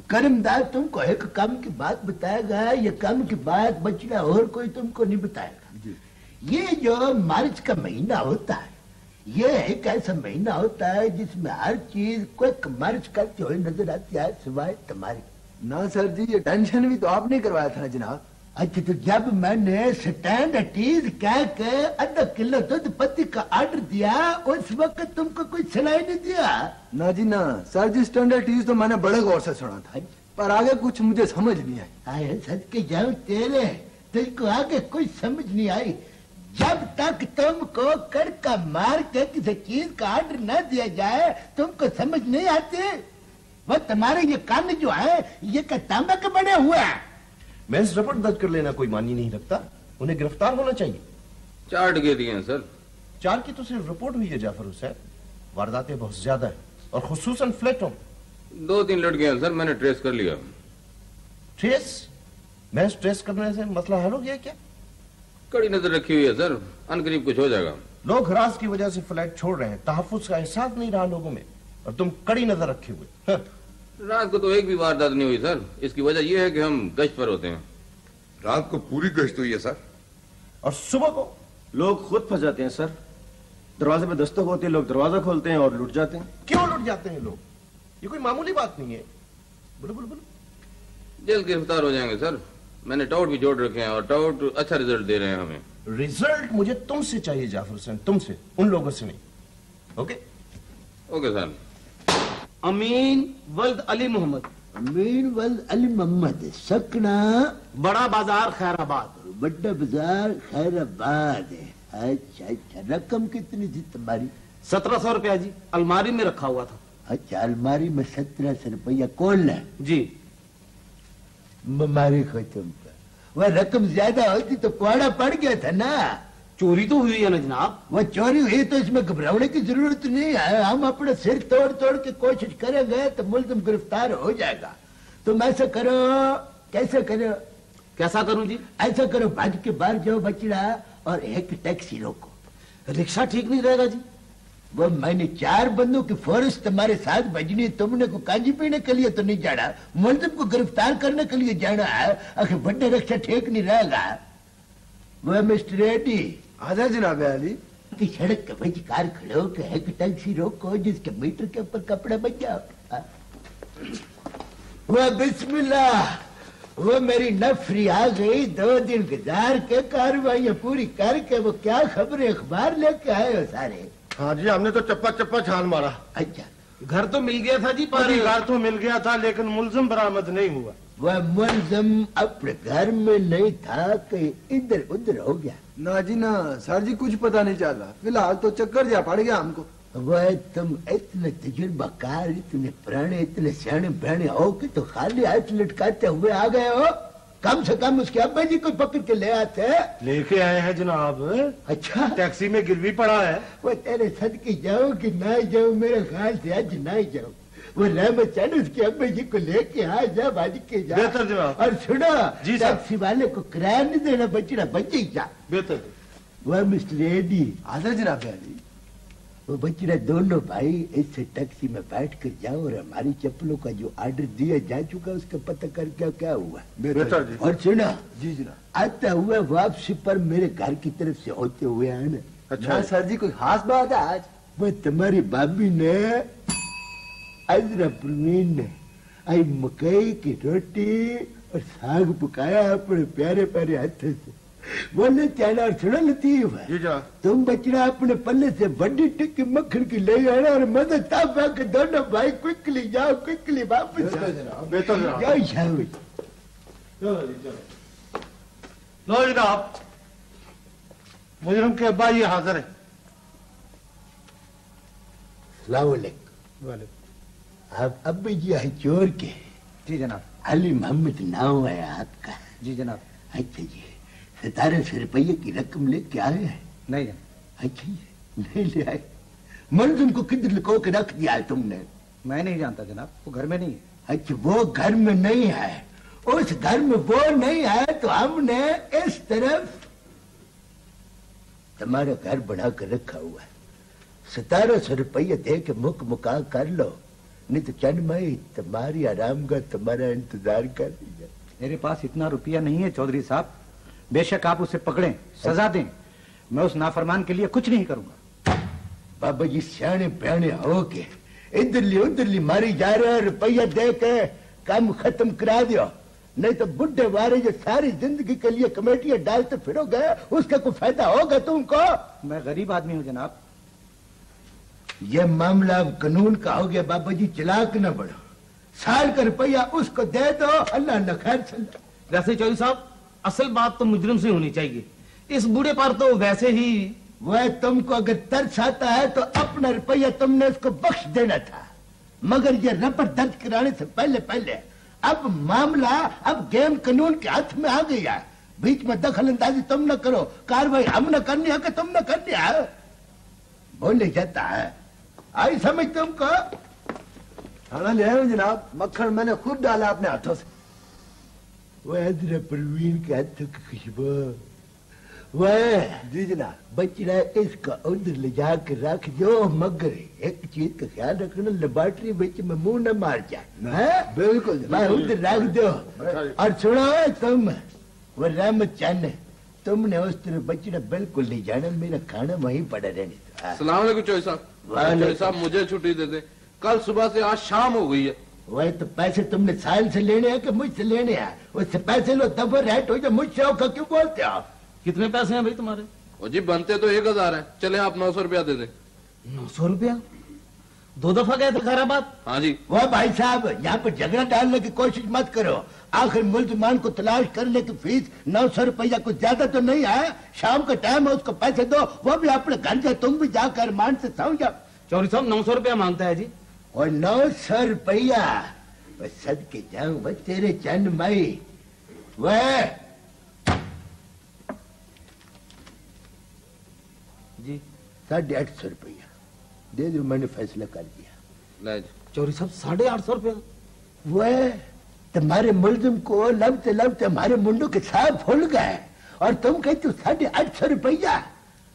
करमदार तुमको एक काम की बात बताएगा, ये काम की बात बचना और कोई तुमको नहीं बताएगा। ये जो मार्च का महीना होता है, ये एक ऐसा महीना होता है जिसमें हर चीज कोई मार्च करते हुए नजर आती है सिवाय तुम्हारी। ना सर जी, ये टेंशन भी तो आपने करवाया था ना जनाब। अच्छा, तो जब मैंने स्टैंड अटीज कह के आधा किलो दूध पत्ती का ऑर्डर दिया, उस वक्त तुमको कोई सुनाई नहीं दिया? ना जी ना सर जी, स्टैंडर्ड टीज तो मैंने बड़े गौर से सुना था, पर आगे कुछ मुझे समझ नहीं आई। आए सच के जाओ तेरे, तुझको आगे कुछ समझ नहीं आई। जब तक तुमको कड़का मार के किसी चीज का ऑर्डर न दिया जाए तुमको समझ नहीं आती। वो तुम्हारे ये कान जो है ये क्या तांबे के बने हुए हैं? मैं इस रिपोर्ट दर्ज कर लेना कोई मानी नहीं रखता, उन्हें गिरफ्तार होना चाहिए। 4 डगे दिए हैं सर। 4 की तो सिर्फ रिपोर्ट हुई है जाफर हुसैन, वारदातें बहुत ज्यादा है और खुसूसन फ्लैटों। 2-3 लड़के हैं सर, मैंने ट्रेस कर लिया। ट्रेस? मैं ट्रेस करने से मसला हल हो गया क्या? कड़ी नजर रखी हुई है सर, अनकरीब कुछ हो जाएगा। लोग राज की वजह से फ्लैट छोड़ रहे हैं, तहफ्फुज का एहसास नहीं रहा लोगों में, और तुम कड़ी नजर रखे हुए। रात को तो एक भी वारदात नहीं हुई सर, इसकी वजह यह है कि हम गश्त पर होते हैं। रात को पूरी गश्त हुई है सर। और सुबह को लोग खुद फंस जाते हैं सर, दरवाजे पे दस्तक होती है, लोग दरवाजा खोलते हैं और लुट जाते हैं। क्यों लुट जाते हैं लोग? ये कोई मामूली बात नहीं है। बोलो बोलो बोलो। जल्द गिरफ्तार हो जाएंगे सर, मैंने टाउट भी जोड़ रखे हैं और टाउट अच्छा रिजल्ट दे रहे हैं हमें। रिजल्ट मुझे तुमसे चाहिए जाफर हुसैन, तुमसे, उन लोगों से नहीं। Okay okay sir. अमीन वल्द अली मोहम्मद। अमीन वल्द अली मोहम्मद, सकना बड़ा बाजार खैराबाद। बड़ा बाजार खैराबाद है। अच्छा अच्छा, रकम कितनी थी तुम्हारी? 1700 रुपया जी, अलमारी में रखा हुआ था। अच्छा, अलमारी में 1700 रुपया कौन है? जी बीमारी को तुमका, वह रकम ज्यादा होती तो कोड़ा पड़ गया था ना। चोरी तो हुई है ना जनाब। वह चोरी हुई तो इसमें घबराने की जरूरत नहीं है। हम अपना सिर तोड़ तोड़ के कोशिश करेंगे तो मुल्ज़िम गिरफ्तार हो जाएगा। तुम ऐसा करो, कैसे करो? कैसा करूं जी? ऐसा करो, भाज के बाहर जाओ बचड़ा और एक टैक्सी रोको। रिक्शा ठीक नहीं रहेगा जी? वो मैंने 4 बंदों की फोर्स तुम्हारे साथ भेजनी, तुमने को कांजी पीने के लिए तो नहीं जाना, मुल्ज़िम को गिरफ्तार करने के लिए जाना है। आखिर बड़े रिक्शा ठीक नहीं रहेगा। वो मिस्टर रेड्डी, आजा जनाब अली। कि सड़क के विचकार खड़े होकर एक टैक्सी रोको जिसके मीटर के ऊपर कपड़ा बच जाओ। वो बिस्मिल्लाह, वो मेरी नफरी आ गई। 2 दिन गुजार के कार्रवाइयां पूरी करके वो क्या खबरें अखबार लेके आए हो सारे? हाँ जी, हमने तो चप्पा चप्पा छान मारा। अच्छा, घर तो मिल गया था जी, पर घर तो मिल गया था लेकिन मुल्ज़िम बरामद नहीं हुआ। वह मुल्ज़िम अपने घर में नहीं था कि इधर उधर हो गया? ना जी ना सर जी, कुछ पता नहीं चला, फिलहाल तो चक्कर जा पड़ गया हमको। वह तुम इतने तजुर्बाकार, इतने पुराने, इतने सियाने बहने हो कि तो खाली हाथ लटकाते हुए आ गए हो। कम से कम उसके अब्बा जी को पकड़ के ले आते। लेके आए हैं जनाब। अच्छा, टैक्सी में गिरवी पड़ा है। वो तेरे सदके जाओ कि ना जाओ, मेरे ख्याल से आज ना जाओ। वो रहमत चाहे उसके अब्बा जी को लेके आ जा, भाज के जा। बेहतर जनाब। और सुनो, जी टैक्सी वाले को किराया नहीं देना, बचना बच जा। बेहतर। वह मिस्टर रेड्डी, आजा जनाब अली। वो बचड़ा दोनों भाई इस टैक्सी में बैठ कर जाओ और हमारी चप्पलों का जो ऑर्डर दिया जा चुका उसका पता करके क्या हुआ। बेहतर जी। और सुना जी जनाब, आता हुआ वापसी पर मेरे घर की तरफ से होते हुए आना। अच्छा सर जी, कोई खास बात है आज? वो तुम्हारी भाभी ने, अजरा परवीन ने, आई मकई की रोटी और साग पकाया अपने प्यारे प्यारे हाथों से। बोले चाना और सुना लतीफ, जी जा। तुम बचना अपने पल्ले से बड़ी टिक्की मक्खन की ले आना और मदद तब के दोनों भाई क्विकली जाओ, क्विकली वापस बेहतर जनाब। जाओ शाबाश। लो जनाब, मुजरिम के अब्बा ये हाजिर है। अस्सलाम वालेकुम। आप अब्बा जी है चोर के? जी जनाब। अली मोहम्मद नाम है आपका? जी जनाब। अच्छा जी, 1700 रुपये की रकम लेके आए हैं? नहीं जनाब। अच्छा जी, नहीं ले आए। मुलजिम को किधर लुको के रख दिया है तुमने? मैं नहीं जानता जनाब, वो घर में नहीं है। अच्छा, वो घर में नहीं है। उस घर में वो नहीं है तो हमने इस तरफ तुम्हारा घर बना कर रखा हुआ है। 1700 रुपये दे के मुका कर लो, नहीं तो चंद मई तुम्हारी आराम का तुम्हारा इंतजार कर लीजिए। मेरे पास इतना रुपया नहीं है चौधरी साहब। बेशक आप उसे पकड़ें, सजा दें, मैं उस नाफरमान के लिए कुछ नहीं करूंगा। बाबा जी सियाने प्याने हो के इधरली उधरली मारी जा रहे हो, रुपया दे के काम खत्म करा दियो, नहीं तो बुढ़े वारे जो सारी जिंदगी के लिए कमेटियां डालते फिरोगे उसका कोई फायदा होगा तुमको? मैं गरीब आदमी हूं जनाब। ये मामला अब कानून का हो गया बाबा जी, चलाक न बढ़ो। साल का रुपया उसको दे दो, अल्लाह न खैर चल। वैसे चौधरी साहब, असल बात तो मुजरिम से होनी चाहिए। इस बूढ़े पर तो वैसे ही वह तुमको अगर तरस आता है तो अपना रुपया तुमने उसको बख्श देना था, मगर ये रबर दर्ज कराने से पहले पहले अब मामला अब गेम कानून के हाथ में आ गया है। बीच में दखल अंदाजी तुम न करो, कार्रवाई हम न करनी है कि तुम न करनी है, बोले जाता है। आई समझ तुमको? खाना ले आए जनाब, मक्खन मैंने खुद डाला अपने हाथों से। वह जरा परवीन के हाथों की खुशबू, वह जी जनाब। बचड़ा इसका उधर ले जाकर रख दो, मगर एक चीज का ख्याल रखना, लेबोरेटरी बीच में मुंह न मार जाए। बिल्कुल मैं उधर रख दो। और सुनो तुम, वो रहमत चाहने तुमने उस तरह बचड़ा बिल्कुल नहीं जाना, मेरा खाना वहीं पड़ा रहने दो। सलाम अलैकुम चौधरी साहब। चौधरी साहब मुझे छुट्टी दे दे, कल सुबह से आज शाम हो गई है। वह तो पैसे तुमने साल से लेने हैं कि मुझसे लेने हैं? उससे पैसे लो तब रेट हो जाए, मुझसे होकर क्यों बोलते हो? कितने पैसे हैं भाई तुम्हारे? और जी बनते तो 1000 है, चले आप 900 रुपया दे दे। 900 रुपया? 2 दफा गए थे खैराबाद। हाँ जी। वह भाई साहब, यहाँ पर झगड़ा डालने की कोशिश मत करो। आखिर मुलजमान को तलाश करने की फीस 900 रुपया कुछ ज्यादा तो नहीं है। शाम का टाइम है, उसको पैसे दो, वो भी अपने घर जाए, तुम भी जाकर मान से सो जाओ। चौधरी साहब 900 रुपया मांगता है जी। और 900 रुपया बस सदके जाऊं बस तेरे चंद मई। वह जी 850 रुपया दे दो, मैंने फैसला कर दिया। ले जी। चौधरी साहब 850 रुपया? वह तुम्हारे मुलजिम को लबते लबते हमारे मुंडों के साथ फूल गए और तुम कहते हो 850 रुपया।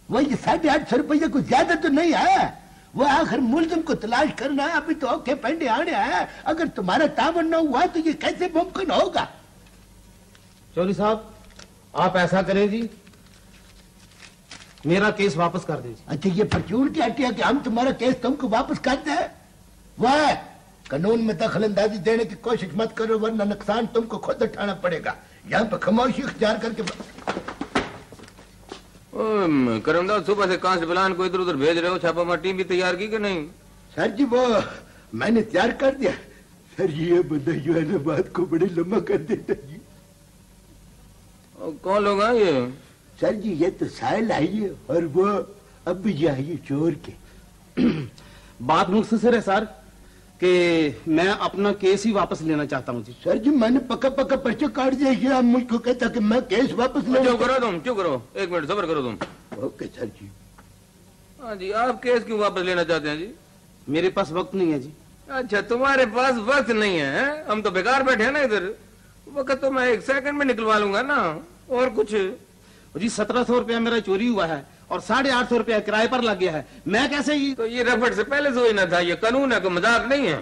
वही 850 रुपया कुछ ज्यादा तो नहीं है। वो आखिर मुलजिम को तलाश करना है, अभी तो औखे पेंडे आने हैं। अगर तुम्हारा तावन न हुआ तो ये कैसे मुमकिन होगा? चौधरी साहब आप ऐसा करें जी, मेरा केस वापस कर दीजिए। अच्छा, ये परचून की हटिया कि हम तुम्हारा केस तुमको वापस करते हैं? वह कानून में दखल अंदाजी देने की कोशिश मत करो, वरना नुकसान तुमको खुद उठाना पड़ेगा। यहाँ पर खामोशी इख्तियार करके करमदास सुबह से कांस्टेबलान को इधर उधर भेज रहे हो, छापामार टीम भी तैयार की कि नहीं? सर जी वो मैंने तैयार कर दिया। सर जी ये बंदा जो है ना बात को बड़े लंबा कर देता जी। कौन लोग हैं ये? सर जी ये तो साहिल आई है और वो अब भी आई चोर के। बात मुख्तसर है सर कि मैं अपना केस ही वापस लेना चाहता हूँ जी। सर जी मैंने पक्का पक्का पर्चा काट दिया, ये आप मुझको कहता कि मैं केस वापस ले। चुप करो तुम, चुप करो, 1 मिनट सब्र करो तुम। ओके सर जी। हाँ जी, आप केस क्यों वापस लेना चाहते हैं जी? मेरे पास वक्त नहीं है जी। अच्छा, तुम्हारे पास वक्त नहीं है, हैं? हम तो बेकार बैठे हैं ना इधर। वक्त तो मैं 1 सेकंड में निकलवा लूंगा ना, और कुछ। जी 1700 रुपया मेरा चोरी हुआ है और 850 रुपया किराए पर लग गया है। मैं कैसे ही तो ये रफड़ से पहले सोचना था, ये कानून है, कोई मजाक नहीं है।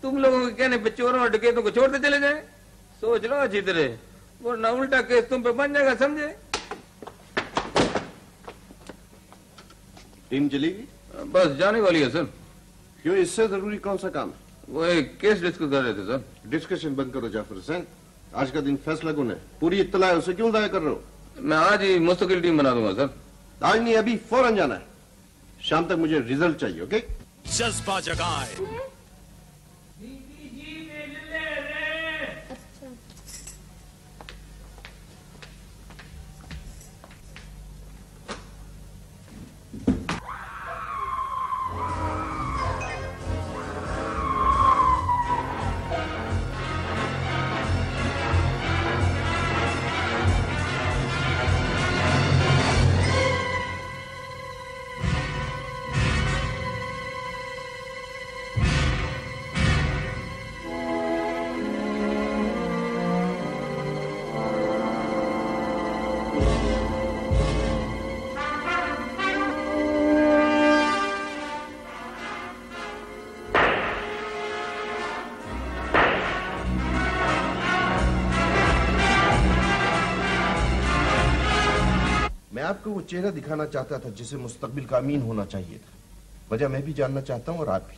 तुम लोगों के कहने पे चोरों और डकैतों को छोड़ते चले जाए? सोच लो अच्छी तरह, वरना उल्टा केस तुम पे बन जाएगा, समझे? टीम चलेगी? बस जाने वाली है सर। क्यों, इससे जरूरी कौन सा काम है? वो एक केस डिस्कस कर रहे थे सर। डिस्कशन बंद करो जाफर हुसैन, आज का दिन फैसला कौन है? पूरी इत्तला है, उसे क्यों जाया कर रहे हो? मैं आज ही मुस्तकिल टीम बना दूंगा सर। आज नहीं, अभी फौरन जाना है। शाम तक मुझे रिजल्ट चाहिए। ओके? जज्बा जगाए। आपको वो चेहरा दिखाना चाहता था जिसे मुस्तकबिल का अमीन होना चाहिए था। वजह मैं भी जानना चाहता हूं और आप भी।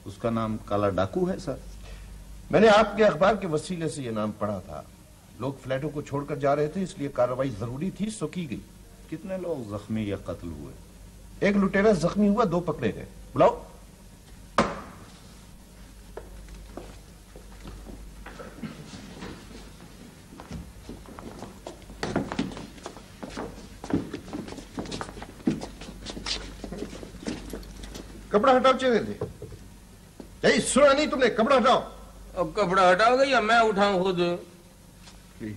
उसका नाम काला डाकू है सर। मैंने आपके अखबार के वसीले से यह नाम पढ़ा था। लोग फ्लैटों को छोड़कर जा रहे थे, इसलिए कार्रवाई जरूरी थी, सो की गई। कितने लोग जख्मी या कत्ल हुए? एक लुटेरा जख्मी हुआ, 2 पकड़े गए। बुलाओ। कपड़ा हटाओ चेहरे से। यही सुना नहीं तुमने? कपड़ा हटाओ। अब कपड़ा हटाओगे या मैं उठाऊं खुद? प्लीज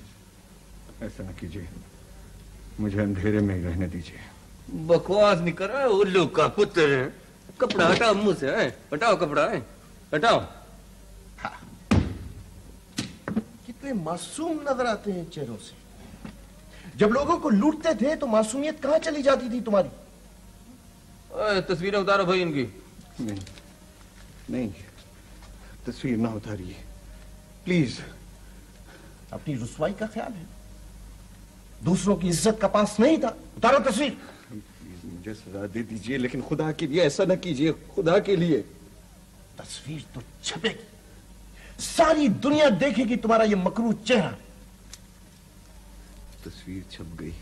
ऐसा न कीजिए, मुझे अंधेरे में ही रहने दीजिए। बकवास नहीं कर रहा है, उल्लू का पुत्र। कपड़ा हटाओ मुंह से, है? हटाओ कपड़ा, है? हटाओ। कितने मासूम नजर आते हैं चेहरों से। जब लोगों को लूटते थे तो मासूमियत कहां चली जाती थी तुम्हारी? तस्वीरें उतारो भाई इनकी। नहीं नहीं, तस्वीर ना उतारिए प्लीज। अपनी रुसवाई का ख्याल है? दूसरों की इज्जत का पास नहीं था। उतारो तस्वीर। प्लीज मुझे सजा दे दीजिए, लेकिन खुदा के लिए ऐसा न कीजिए, खुदा के लिए। तस्वीर तो छपेगी, सारी दुनिया देखेगी तुम्हारा ये मकरूह चेहरा। तस्वीर छप गई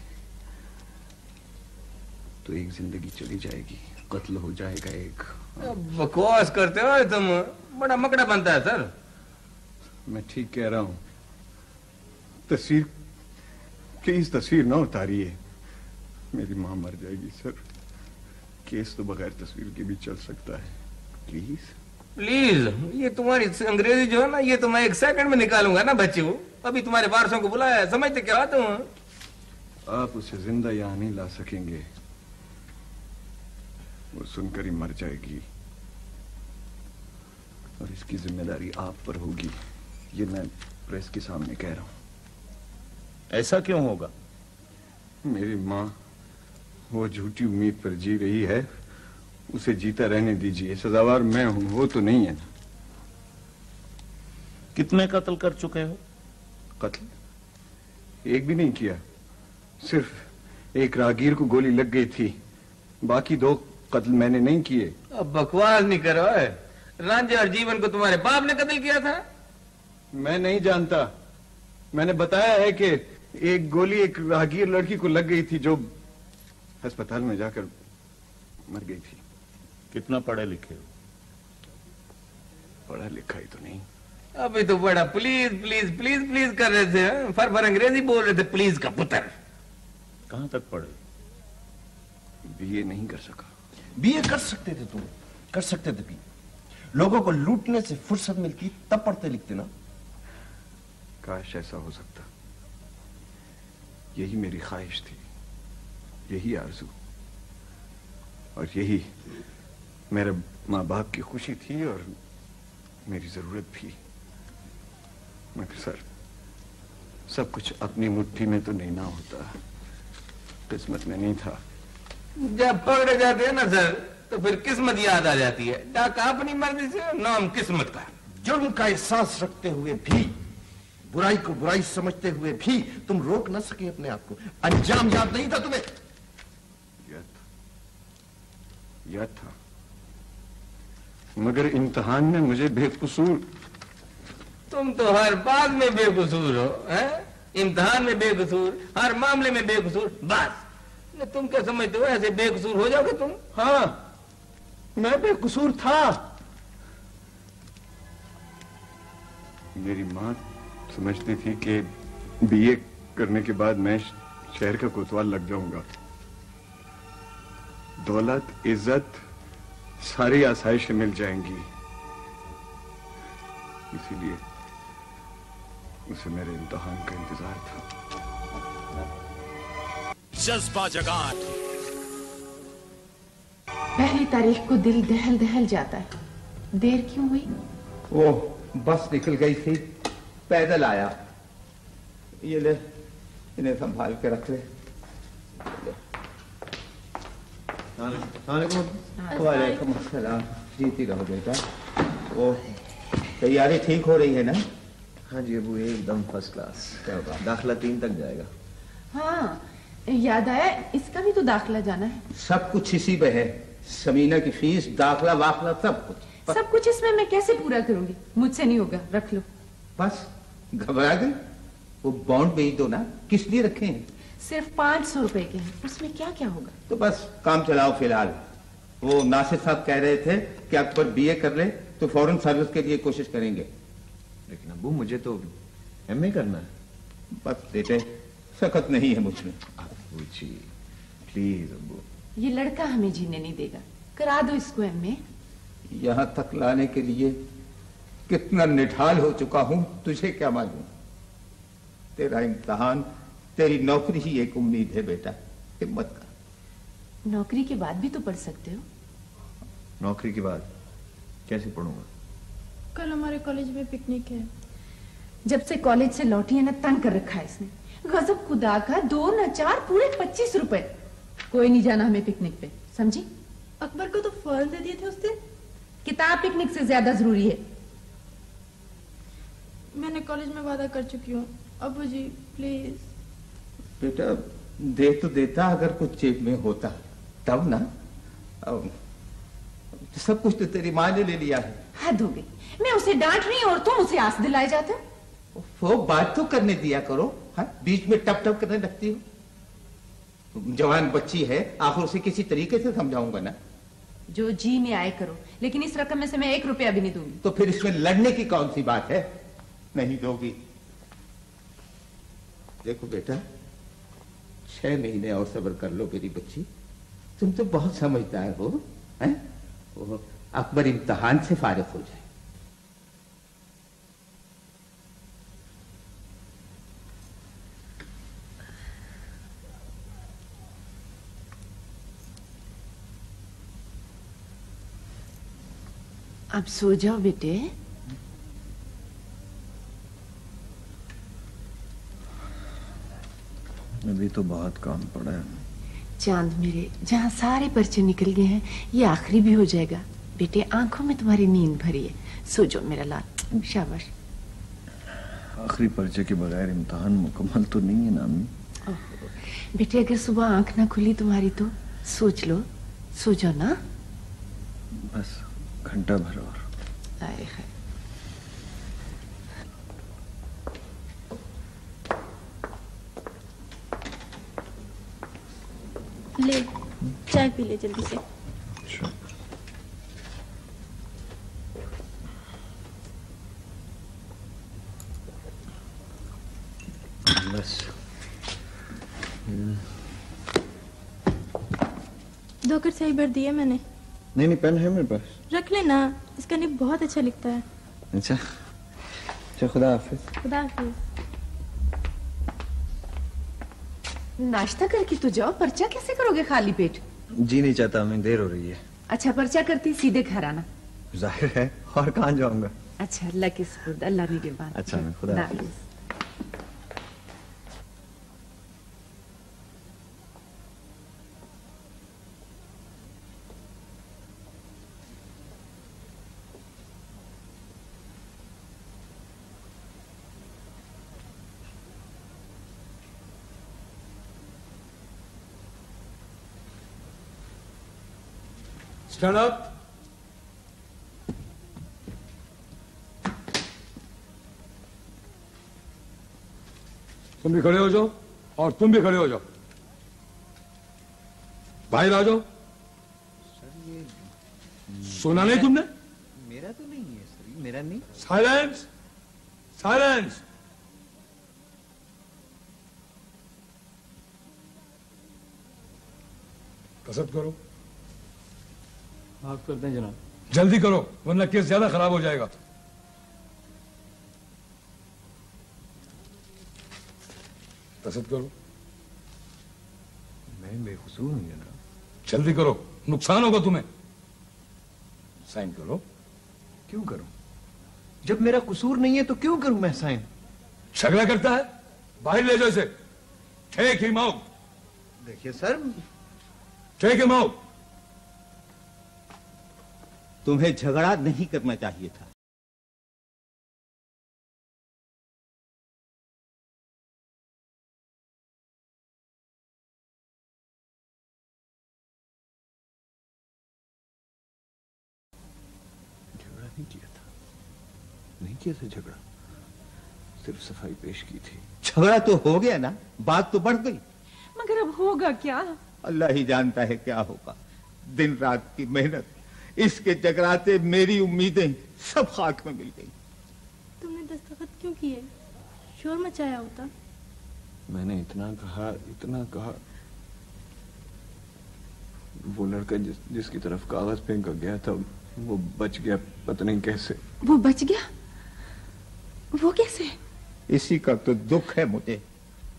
तो एक जिंदगी चली जाएगी, कत्ल हो जाएगा एक। बकवास करते हो तुम, बड़ा मकड़ा बनता है सर। मैं ठीक कह रहा हूं। तस्वीर प्लीज तस्वीर ना उतारिए, मेरी मां मर जाएगी सर। केस तो बगैर तस्वीर के भी चल सकता है। Please please. ये तुम्हारी अंग्रेजी जो है ना, ये तो मैं 1 सेकंड में निकालूंगा ना बच्चे। अभी तुम्हारे वारसों को बुलाया है, समझते क्या हो तुम? आप उसे जिंदा यहां नहीं ला सकेंगे, वो सुनकर ही मर जाएगी और इसकी जिम्मेदारी आप पर होगी। ये मैं प्रेस के सामने कह रहा हूं। ऐसा क्यों होगा? मेरी मां वो झूठी उम्मीद पर जी रही है, उसे जीता रहने दीजिए। सजावार मैं हूं, वो तो नहीं है ना। कितने कत्ल कर चुके हो? कत्ल एक भी नहीं किया, सिर्फ एक राहगीर को गोली लग गई थी, बाकी 2 कत्ल मैंने नहीं किए। अब बकवास नहीं करो। रांझे और जीवन को तुम्हारे बाप ने कत्ल किया था? मैं नहीं जानता, मैंने बताया है कि एक गोली एक राहगीर लड़की को लग गई थी जो अस्पताल में जाकर मर गई थी। कितना पढ़े लिखे हो? पढ़ा लिखा ही तो नहीं। अभी तो बड़ा प्लीज प्लीज प्लीज प्लीज कर रहे थे, फर अंग्रेजी बोल रहे थे, प्लीज का पुत्र। कहां तक पढ़े? बीए नहीं कर सका। बीए कर सकते थे तुम, कर सकते थे भी। लोगों को लूटने से फुर्सत मिलती तब पढ़ते लिखते ना। काश ऐसा हो सकता, यही मेरी ख्वाहिश थी, यही आरज़ू, और यही मेरे माँ बाप की खुशी थी और मेरी जरूरत भी। मगर सर, सब कुछ अपनी मुट्ठी में तो नहीं ना होता, किस्मत में नहीं था। जब पकड़े जाते हैं ना सर, तो फिर किस्मत याद आ जाती है। डाका अपनी मर्जी से, नाम किस्मत का। जुर्म का एहसास रखते हुए भी, बुराई को बुराई समझते हुए भी तुम रोक न सके अपने आप को। अंजाम याद नहीं था तुम्हें? याद था, मगर इम्तिहान में मुझे बेकसूर। तुम तो हर बात में बेकसूर हो, हैं? इम्तिहान में बेकसूर, हर मामले में बेकसूर। बस तुम क्या समझते हो ऐसे बेकसूर हो जाओगे तुम? हाँ, मैं बेकसूर था। मेरी माँ समझती थी कि बीए करने के बाद मैं शहर का कोतवाल लग जाऊंगा। दौलत, इज्जत, सारी आसाइशें मिल जाएंगी, इसीलिए उसे मेरे इम्तिहान का इंतजार था। जज्बा जगाए। पहली तारीख को दिल दहल दहल जाता है। देर क्यों हुई? वो बस निकल गई थी, पैदल आया। ये ले, इन्हें संभाल के रख ले। वालेकुम अस्सलाम। जीती रहो बेटा। वो तैयारी ठीक हो रही है ना? हाँ जी अबू, एकदम फर्स्ट क्लास। क्या होगा? दाखिला 3 तक जाएगा। हाँ याद आया, इसका भी तो दाखिला जाना है। सब कुछ इसी पे है, समीना की फीस, दाखला वाखला सब कुछ। सब कुछ इसमें मैं कैसे पूरा करूंगी? मुझसे नहीं होगा, रख लो। बस घबरा गई? वो बॉन्ड भेज दो ना, किस लिए रखे हैं? सिर्फ 500 रुपए के हैं, उसमें क्या क्या होगा? तो बस काम चलाओ फिलहाल। वो नासिर साहब कह रहे थे कि अकबर बीए कर ले तो फौरन सर्विस के लिए कोशिश करेंगे। लेकिन अब्बू मुझे तो एमए करना है। बस बेटे सख्त नहीं है मुझमें। अब्बू जी प्लीज अब्बू। ये लड़का हमें जीने नहीं देगा, करा दो इसको एमए। यहाँ तक लाने के लिए कितना निढाल हो चुका हूं तुझे क्या मालूम। तेरा इम्तिहान, तेरी नौकरी ही एक उम्मीद है बेटा, हिम्मत कर। नौकरी के बाद भी तो पढ़ सकते हो। नौकरी के बाद कैसे पढ़ूंगा? कल हमारे कॉलेज में पिकनिक है। जब से कॉलेज से लौटी है ना, तंग कर रखा है इसने। गजब खुदा का, 2 न 4 पूरे 25 रुपए। कोई नहीं जाना हमें पिकनिक पे, समझी? अकबर को तो फल दे दिए थे उस दिन। किताब पिकनिक से ज्यादा जरूरी है। मैंने कॉलेज में वादा कर चुकी हूँ। अब्बू जी प्लीज। बेटा दे तो देता अगर कुछ जेब में होता तब ना। सब कुछ तो तेरी माँ ने ले लिया है। हद हो गई, मैं उसे डांट रही हूँ और तुम उसे आस दिलाए जाते हो। वो बात तो करने दिया करो। हाँ बीच में टप टप करने लगती हो। जवान बच्ची है, आखिर उसे किसी तरीके से समझाऊंगा ना। जो जी में आए करो, लेकिन इस रकम में से मैं 1 रुपया भी नहीं दूंगी। तो फिर इसमें लड़ने की कौन सी बात है? नहीं दोगी? देखो बेटा 6 महीने और सब्र कर लो मेरी बच्ची। तुम तो बहुत समझदार हो, हैं? वो अकबर इम्तिहान से फारिग हो जाए। अब सो जाओ बेटे। अभी तो बहुत काम पड़ा है। चांद मेरे, जहाँ सारे पर्चे निकल गए हैं, ये आखिरी भी हो जाएगा। बेटे आंखों में तुम्हारी नींद भरी है, सो जाओ मेरा लाल। शाबाश। आखिरी पर्चे के बगैर इम्तिहान मुकम्मल तो नहीं है ना अम्मी। बेटे अगर सुबह आंख ना खुली तुम्हारी तो सोच लो, सो जाओ ना। बस घंटा भर और। आए है। ले चाय पी ले जल्दी से। बस 2 कर सही भर दिए मैंने। नहीं पेन है मेरे पास। रख लेना, इसका निब बहुत अच्छा लिखता है। अच्छा अच्छा, खुदा हाफिज। खुदा हाफिज। नाश्ता करके तो जाओ, पर्चा कैसे करोगे खाली पेट? जी नहीं चाहता, हमें देर हो रही है। अच्छा पर्चा करती सीधे घर आना। जाहिर है, और कहाँ जाऊंगा? अच्छा अल्लाह के सुपुर्द, अल्लाह ने के बाद। अच्छा मैं खुदा हाफिज। Stand up. तुम भी खड़े हो जाओ और तुम भी खड़े हो जाओ। बाहर आ जाओ। सुना नहीं तुमने? मेरा तो नहीं है सर, मेरा नहीं। Silence, silence. कसरत करो। माफ कर दें जनाब। जल्दी करो वरना केस ज्यादा खराब हो जाएगा। कसरत करो। मैं बेकसूर हूं जनाब। जल्दी करो, नुकसान होगा तुम्हें। साइन करो। क्यों करूं? जब मेरा कसूर नहीं है तो क्यों करूं मैं साइन? झगड़ा करता है, बाहर ले जाओ इसे। Take him out. देखिए सर, टेक हिम आउट। तुम्हें झगड़ा नहीं करना चाहिए था। नहीं किया था झगड़ा, सिर्फ सफाई पेश की थी। झगड़ा तो हो गया ना, बात तो बढ़ गई। मगर अब होगा क्या? अल्लाह ही जानता है क्या होगा। दिन रात की मेहनत, इसके जगराते, मेरी उम्मीदें सब खाक में मिल गई। तुमने दस्तखत क्यों किए? शोर मचाया होता। मैंने इतना कहा। वो लड़का जिसकी तरफ कागज फेंका गया था वो बच गया, पता नहीं कैसे। वो बच गया? वो कैसे? इसी का तो दुख है मुझे।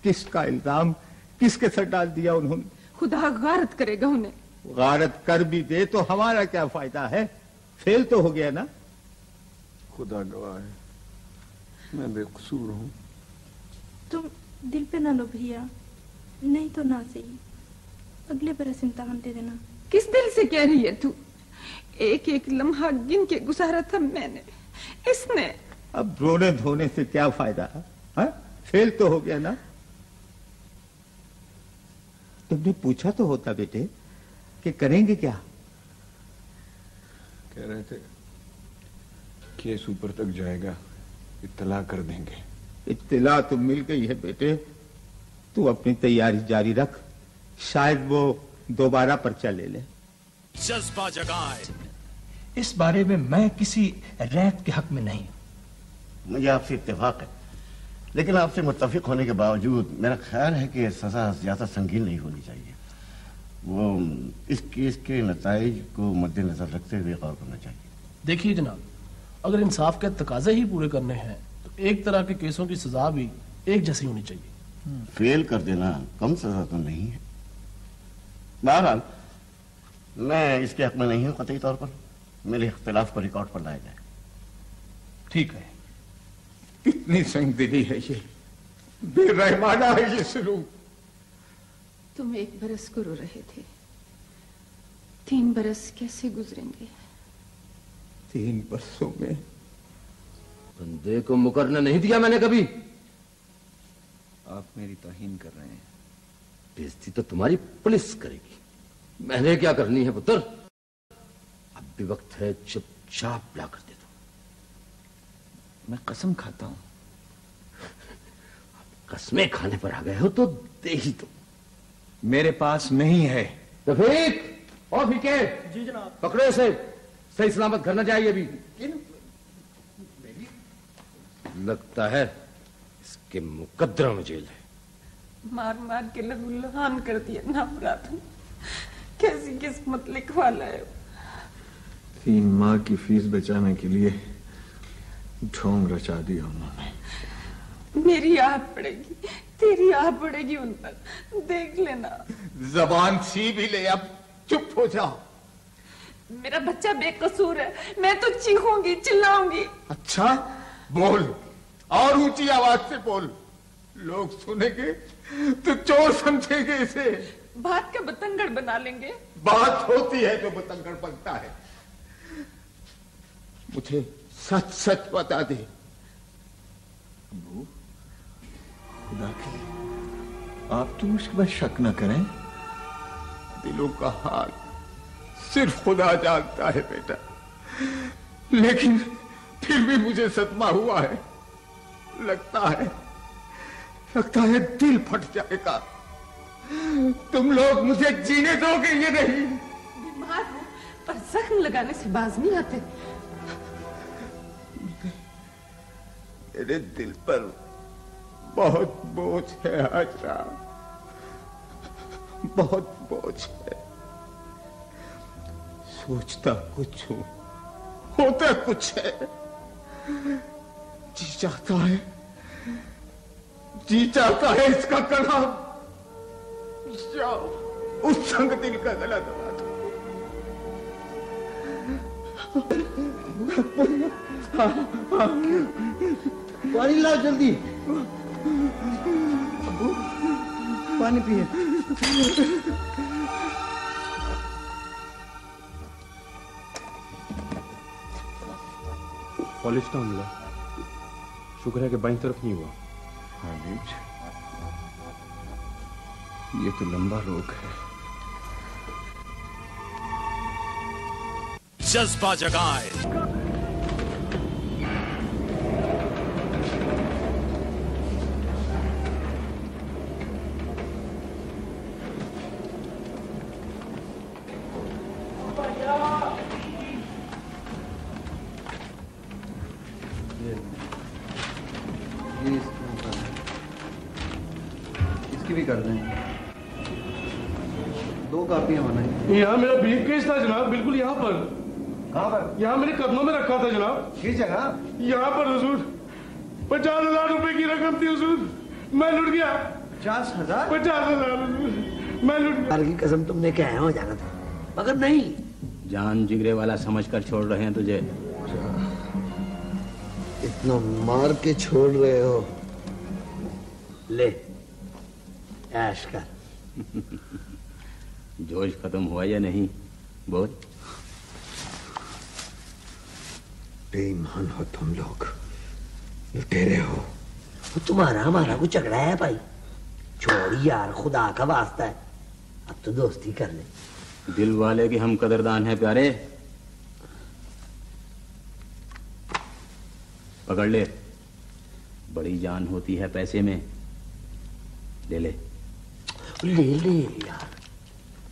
किसका इल्जाम किसके सर डाल दिया उन्होंने। खुदा गारत करेगा उन्हें। गारत कर भी दे तो हमारा क्या फायदा है, फेल तो हो गया ना। खुदा गवाह है, मैं बेकसूर हूँ। तुम दिल पे ना लो भैया, नहीं तो ना सही, अगले बरस इम्तिहान दे देना। किस दिल से कह रही है तू? एक एक लम्हा गिन के गुजारा था मैंने, इसने। अब रोने धोने से क्या फायदा है? फेल तो हो गया ना। तुमने पूछा तो होता बेटे कि करेंगे क्या। कह रहे थे केस ऊपर तक जाएगा, इत्तला कर देंगे। इत्तला तो मिल गई है बेटे, तू अपनी तैयारी जारी रख, शायद वो दोबारा पर्चा ले ले। जज्बा जगाए। इस बारे में मैं किसी रैत के हक में नहीं। मुझे आपसे इत्तेफाक है, लेकिन आपसे मुत्तफिक होने के बावजूद मेरा ख्याल है कि सजा ज्यादा संगीन नहीं होनी चाहिए। वो इस केस के नताइज को मद्देनजर रखते हुए गौर करना चाहिए। देखिए जनाब, अगर इंसाफ के तकाजे ही पूरे करने हैं तो एक तरह के केसों की सजा भी एक जैसी होनी चाहिए। फेल कर देना कम सजा तो नहीं है। बहरहाल मैं इसके हक में नहीं हूं कतई तौर पर। मेरे इख्तिलाफ को रिकॉर्ड पर लाया जाए। ठीक है। कितनी संगदिली है ये, बेरहमाना है ये सलूक। तुम एक बरस को रो रहे थे, 3 बरस कैसे गुजरेंगे? 3 बरसों में बंदे को मुकरने नहीं दिया मैंने कभी। आप मेरी तौहीन कर रहे हैं। बेइज्जती तो तुम्हारी पुलिस करेगी, मैंने क्या करनी है पुत्र। अब भी वक्त है, चुपचाप ला कर दे दो। मैं कसम खाता हूं। कसमें खाने पर आ गए हो तो दे ही दो। मेरे पास नहीं है। रफीक और फीके, जी जनाब। पकड़ो इसे, सही सलामत घर न जाइए अभी। लगता है इसके मुकद्दरों में जेल है। मार मार के लहू लुहान कर दिया ना अपराध। कैसी किस्मत लिखवा लाए। 3 माह की फीस बचाने के लिए ढोंग रचा दिया उन्होंने। मेरी आह पड़ेगी, तेरी आह पड़ेगी उन पर, देख लेना। जबान सी भी ले, अब चुप हो जाओ। मेरा बच्चा बेकसूर है, मैं तो चीखूंगी, चिल्लाऊंगी। अच्छा बोल, और ऊंची आवाज से बोल, लोग सुनेंगे तो चोर समझेंगे इसे। बात का बतंगड़ बना लेंगे। बात होती है तो बतंगड़ बनता है। मुझे सच सच बता दे। अबू, खुदा के लिए आप तो मुझ पर शक न करें। दिलों का हाल सिर्फ खुदा जानता है बेटा, लेकिन फिर भी मुझे सदमा हुआ है। लगता है दिल फट जाएगा। तुम लोग मुझे जीने दोगे ये नहीं। बीमार हो पर जख्म लगाने से बाज नहीं आते। मेरे दिल पर बहुत बोझ है हाजरा, बहुत बोझ है। सोचता कुछ हूं, होता कुछ है। जी चाहता है इसका कलाम जाओ, उस संग दिल का गला दबा दो। पानी लाओ जल्दी। अबू, पानी पिए। पॉलिश ना मिला, शुक्र है कि बाईं तरफ नहीं हुआ। हामिद, ये तो लंबा रोग है। जज्बा जगाए। इसकी भी कर दें। 2 कापियां बनाई। यहाँ मेरा ब्रीफ केस था जनाब, बिल्कुल यहाँ पर। कहाँ पर? यहाँ मेरे कदमों में रखा था जनाब। किस जगह? यहाँ पर हुजूर। 50,000 रुपए की रकम थी हुजूर, मैं लुट गया। 50,000? 50,000 मैं लुट गया। की कसम तुमने क्या है हो जाना था, मगर नहीं। जान जिगरे वाला समझकर छोड़ रहे हैं तुझे। इतना मार के छोड़ रहे हो, ले ऐश कर। जोश खत्म हुआ या नहीं? बोल। बेईमान हो तुम लोग, लुटेरे हो। वो तुम्हारा हमारा कुछ झगड़ा है भाई? छोड़ यार, खुदा का वास्ता है, अब तो दोस्ती कर ले। दिल वाले के हम कदरदान हैं प्यारे। पकड़ ले, बड़ी जान होती है पैसे में। ले ले ले ले यार,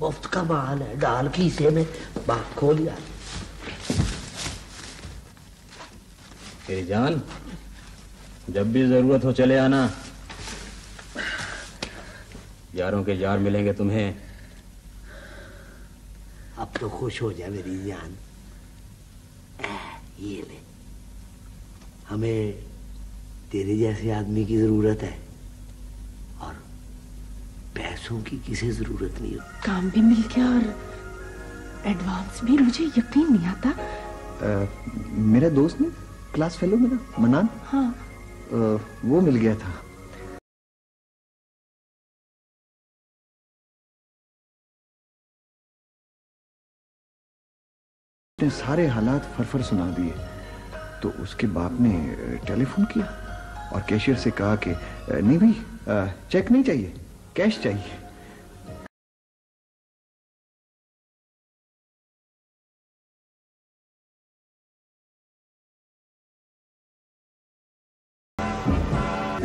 मुफ्त का माल है, डाल खीसे में, बात खोल यार। तेरी जान, जब भी जरूरत हो चले आना। यारों के यार मिलेंगे तुम्हें। अब तो खुश हो जा मेरी जान। ये ले, हमें तेरे जैसे आदमी की जरूरत है, और पैसों की किसी जरूरत नहीं होती। काम भी मिल गया और एडवांस भी। मुझे यकीन नहीं आता। मेरा दोस्त नहीं, क्लास फेलो मेरा मनान, हाँ वो मिल गया था। उसने सारे हालात फरफर सुना दिए, तो उसके बाप ने टेलीफोन किया और कैशियर से कहा कि नहीं भाई, चेक नहीं चाहिए, कैश चाहिए।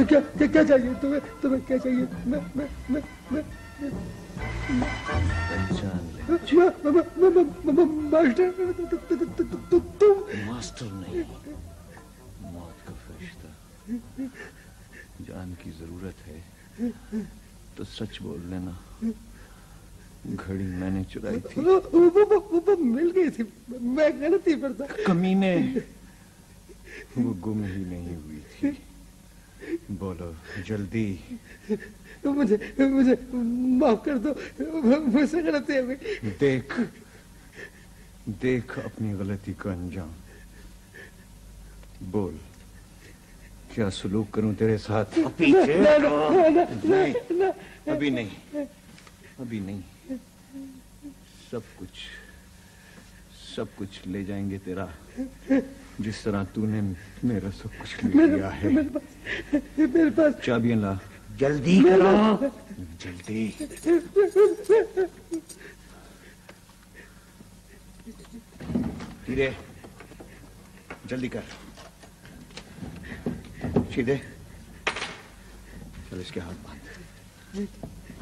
क्या क्या क्या चाहिए तुम्हें? तुम्हें क्या चाहिए? मैं मास्टर, मास्टर नहीं, मौत का फरिश्ता। जान की जरूरत है तो सच बोल लेना। घड़ी मैंने चुराई थी। वो मिल गई थी, मैं गलती पर था। कमीने, वो गुम ही नहीं हुई थी। बोलो जल्दी। मुझे मुझे माफ कर दो, मुझसे गलती है। देख देख अपनी गलती का अंजाम। बोल, क्या सलूक करूं तेरे साथ? पीछे नहीं, अभी नहीं, अभी नहीं। सब कुछ ले जाएंगे तेरा, जिस तरह तूने मेरा सब कुछ ले लिया है। मेरे पास चाबियां ला। जल्दी करो, जल्दी। धीरे, जल्दी कर। सीधे चल, इसके हाथ बांध,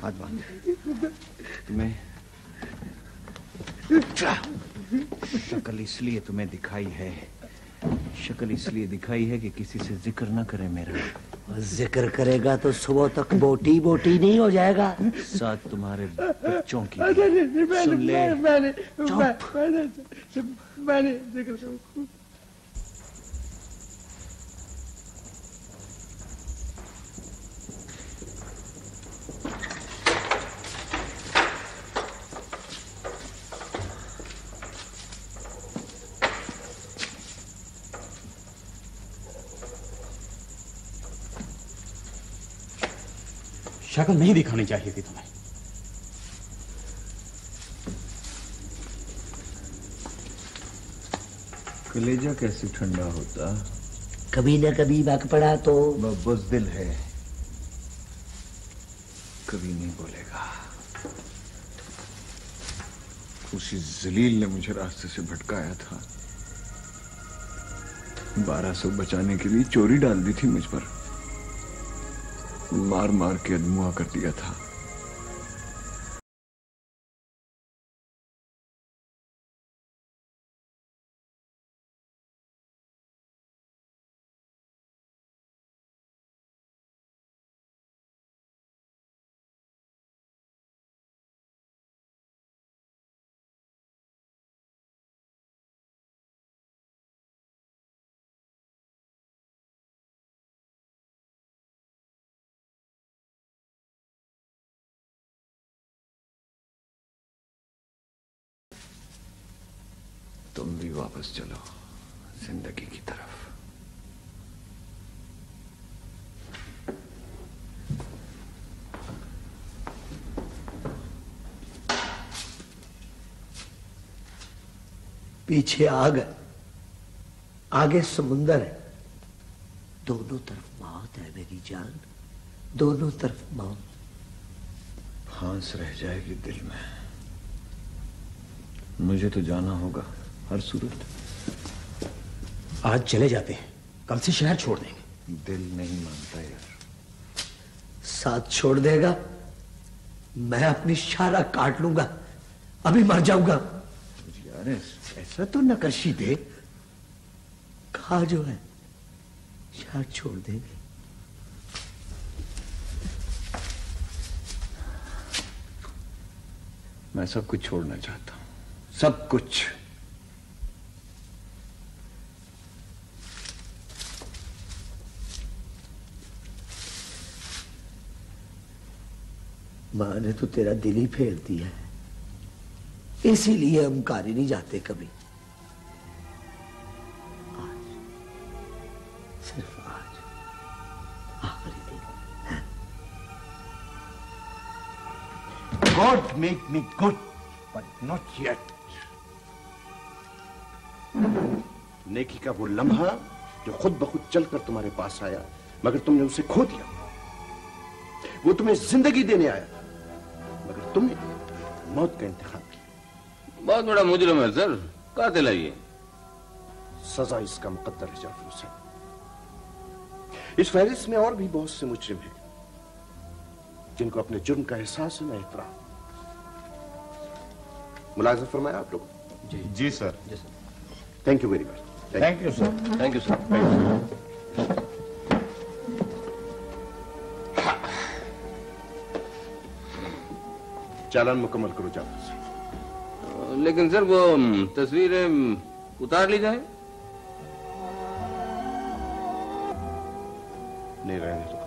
हाथ बांध। तुम्हें शक्ल इसलिए तुम्हें दिखाई है, शक्ल इसलिए दिखाई है कि किसी से जिक्र ना करे मेरा। जिक्र करेगा तो सुबह तक बोटी बोटी नहीं हो जाएगा। साथ तुम्हारे बच्चों की। सुन ले, मैंने जिक्र। शक्ल नहीं दिखानी चाहिए थी तुम्हें। कलेजा कैसे ठंडा होता? कभी न कभी वक्त पड़ा तो। वह बुज़दिल है, कभी नहीं बोलेगा। उसी जलील ने मुझे रास्ते से भटकाया था। 1200 बचाने के लिए चोरी डाल दी थी मुझ पर, मार मार के अधमुआ कर दिया था। तुम भी वापस चलो जिंदगी की तरफ। पीछे आग है, आगे समुंदर है, दोनों तरफ मौत है मेरी जान, दोनों तरफ मौत। फांस रह जाएगी दिल में। मुझे तो जाना होगा हर सूरत। आज चले जाते हैं, कल से शहर छोड़ देंगे। दिल नहीं मानता यार। साथ छोड़ देगा? मैं अपनी शारा काट लूंगा, अभी मर जाऊंगा। यार ऐसा तो नकशी दे। कहा जो है शहर छोड़ देंगे। मैं सब कुछ छोड़ना चाहता हूं, सब कुछ। मां ने तो तेरा दिल ही फेर दिया है, इसीलिए हम कारी नहीं जाते कभी। आज, सिर्फ आज आखिरी दिन है। God made me good, but not yet. नेकी का वो लम्हा जो खुद ब खुद चलकर तुम्हारे पास आया, मगर तुमने उसे खो दिया। वो तुम्हें जिंदगी देने आया, मगर तुमने मौत का इंतखाब किया। बहुत बड़ा मुजरिम है सर, कातिल है ये। सजा इसका मुकद्दर है जाफर हुसैन। इस फहरिस्त में और भी बहुत से मुजरिम हैं जिनको अपने जुर्म का एहसास है, न एहतराम। मुलाज़ा फरमाया आप लोग? जी sir. Thank you very much. Thank you sir. Thank you sir. चालान मुकम्मल करो जाफर हुसैन। लेकिन सर वो तस्वीरें उतार ली जाए? नहीं रहने दो।